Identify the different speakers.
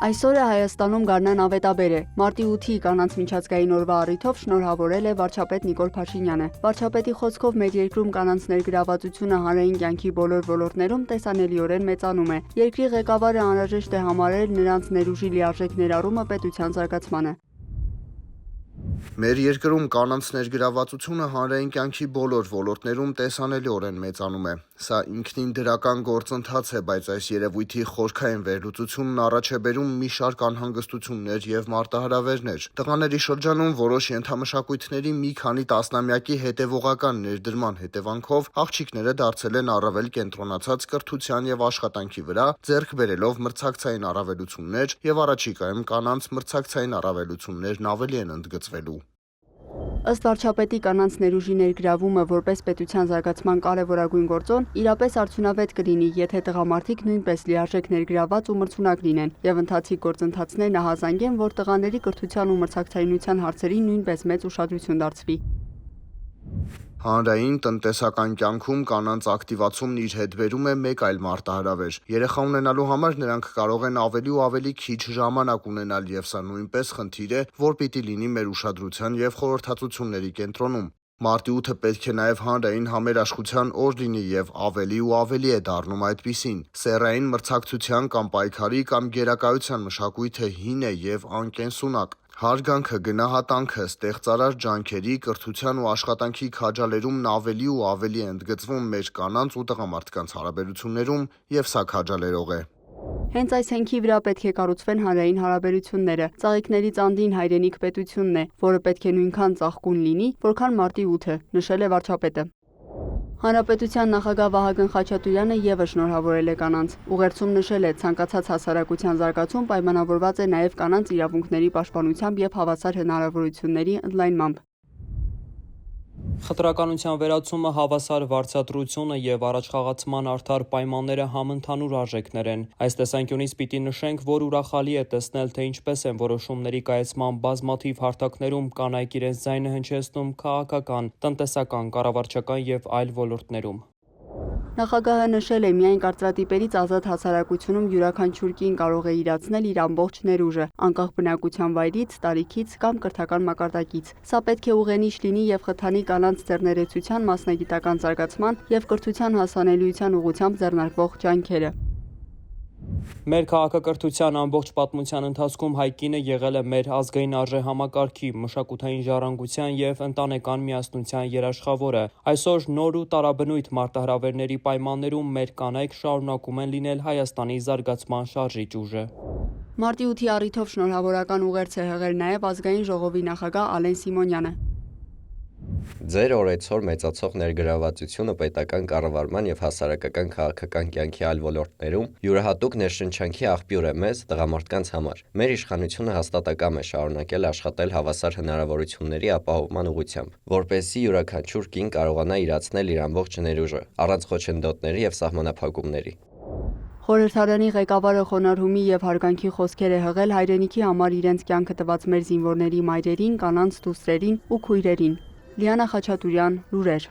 Speaker 1: Այսօր է Հայաստանում Գարնան ավետաբեր է։ Մարտի 8-ի կանանց միջազգային օրվա առիթով շնորհավորել է վարչապետ Նիկոլ Փաշինյանը։ Վարչապետի խոսքով մեր երկրում կանանց ներգրավվածությունը հանրային կյանքի բոլոր ոլորտներում տեսանելիորեն մեծանում է։ Երկրի ղեկավարը անհրաժեշտ է համարել նրանց ներուժի լիարժեք ներառումը պետության զարգացմանը։
Speaker 2: Մեր երկրում կանանց ներգրավվածությունը հանրային կյանքի բոլոր ոլորտներում տեսանելիորեն մեծանում է։ Սա ինքնին դրական գործընթաց է, բայց այս երևույթի խորքային վերլուծությունն առաջ է բերում մի շարք անհանգստություններ եւ մարտահրավերներ։ Տղաների շրջանում որոշ ենթամշակույթների մի քանի տասնամյակի հետևողական ներդրման հետևանքով աղջիկները դարձել են առավել կենտրոնացած կրթության եւ աշխատանքի վրա, ձեռք բերելով մրցակցային առավելություններ եւ առաջիկայում կանանց մրցակցային առավելություններն ավելի են ընդգծվելու։
Speaker 1: Ըստ վարչապետի կանանց ներուժի ներգրավումը որպես պետության զարգացման կարևորագույն գործոն իրապես արդյունավետ կլինի, եթե տղամարդիկ նույնպես լիարժեք ներգրավված ու մրցունակ լինեն եւ ընթացիկ գործընթացներն ահազանգեն, որ տղաների կրթության ու մրցակցայնության հարցերին նույնպես մեծ ուշադրություն դարձվի։
Speaker 2: Հանրային տնտեսական կյանքում կանանց ակտիվացումն իր հետ բերում է մեկ այլ մարտահրավեր։ Երեխա ունենալու համար նրանք կարող են ավելի ու ավելի քիչ ժամանակ ունենալ եւ սա նույնպես խնդիր է, որ պիտի լինի մեր ուշադրության եւ խորհրդածությունների կենտրոնում։ Մարտի 8-ը պետք է նաեւ հանրային համերաշխության օր լինի եւ ավելի է դառնում այդպիսին։ Սեռային մրցակցության կամ պայքարի կամ գերակայության մշակույթը հին է եւ անկենսունակ։ Հարգանքը, գնահատանքը, ստեղծարար ջանքերի, կրթության ու աշխատանքի քաջալերումն ավելի ու ավելի է ընդգծվում մեր կանանց ու տղամարդկանց հարաբերություններում եւ սա քաջալերող է։
Speaker 1: Հենց այս հենքի վրա պետք է կառուցվեն հանրային հարաբերությունները։ Ծաղիկներից անդին հայրենիք պետությունն է, որը պետք է նույնքան ծաղկուն լինի, որքան մարտի 8-ը, նշել է վարչապետը։ Հանրապետության նախագահ Վահագն Խաչատուրյանը ևս շնորհավորել է կանանց։ Ուղերձում նշել է, ցանկացած հասարակության զարգացում պայմանավորված է նաև կանանց իրավունքների պաշտպանությամբ եւ հավասար հնարավորությունների ընդլայնմամբ։
Speaker 3: Խտրականության վերացումը, հավասար վարձատրությունը եւ առաջխաղացման արդար պայմանները համընդհանուր արժեքներ են։ Այս տեսանկյունից պիտի նշենք, որ ուրախալի է տեսնել, թե ինչպես են որոշումների կայացման բազմաթիվ հարթակներում կանայք իրենց ձայնը հնչեցնում քաղաքական, տնտեսական, կառավարչական եւ այլ ոլորտներում։
Speaker 1: Նախագահը նշել է, միայն կարծրատիպերից ազատ հասարակությունում յուրաքանչյուր կին կարող է իրացնել իր ամբողջ ներուժը, անկախ բնակության վայրից, տարիքից կամ կրթական մակարդակից։ Սա պետք է ուղենիշ լինի եւ խթանի կանանց ձեռներեցության, մասնագիտական զարգացման եւ կրթության հասանելիության ուղղությամբ ձեռնարկվող ջանքերը։
Speaker 3: Մեր քաղաքակրթության ամբողջ պատմության ընթացքում հայ կինը եղել է մեր ազգային արժեհամակարգի, մշակութային ժառանգության եւ ընտանեկան միասնության երաշխավորը։ Այսօր նոր ու տարաբնույթ մարտահրավերների պայմաններում մեր կանայք շարունակում են լինել Հայաստանի զարգացման շարժիչ ուժը։
Speaker 1: Մարտի 8-ի առիթով շնորհավորական ուղերձ է հղել նաեւ ազգային ժողովի նախագահ Ալեն Սիմոնյանը։
Speaker 4: Ձեր օրեցօր մեծացող ներգրավվածությունը պետական կառավարման եւ հասարակական քաղաքական կյանքի այլ ոլորտներում յուրահատուկ ներշնչանքի աղբյուր է մեզ տղամարդկանց համար։ Մեր իշխանությունը հաստատակամ է շարունակել աշխատել հավասար հնարավորությունների ապահովման ուղղությամբ, որպեսզի յուրաքանչյուր կին կարողանա իրացնել իր ամբողջ ներուժը, առանց խոչընդոտների եւ սահմանափակումների։
Speaker 1: Խորհրդարանի ղեկավարը խոնարհումի եւ հարգանքի խոսքեր է հղել հայրենիքի համար իրենց կյանքը տված մեր զինվորների մայրերին, կանանց, դուստրերին ու քույրերին։ Լիանա Խաչատուրյան, լուրեր։